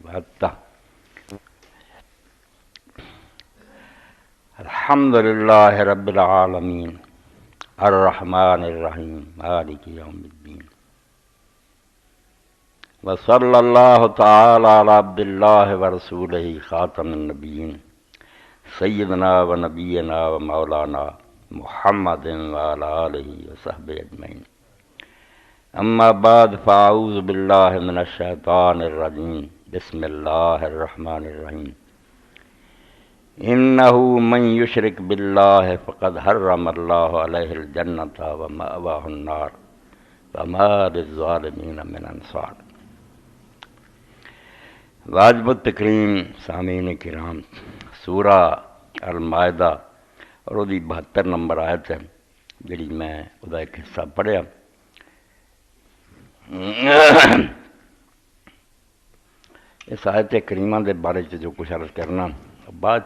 72۔ الحمد للہ رب العالمین الرحمن الرحیم مالک یوم الدین، وصلی اللہ تعالی علی عبد اللہ ورسولہ خاتم النبیین سیدنا و نبینا و مولانا محمد وعلی آلہ وصحبہ اجمعین، اما بعد فاعوذ باللہ من الشیطان الرجیم، بسم اللہ الرحمن الرحیم۔ انہ من یشرک باللہ فقد حرم اللہ علیہ الجنۃ ومأواہ النار وما للظالمین من انصار۔ واجب التکریم سامعین کرام، سورہ المائدہ اور وہی 72 نمبر آیت ہے جڑی میں وہدا ایک حصہ پڑھیا۔ اس آیت کریمہ دے بارے جو کچھ عرض کرنا بعد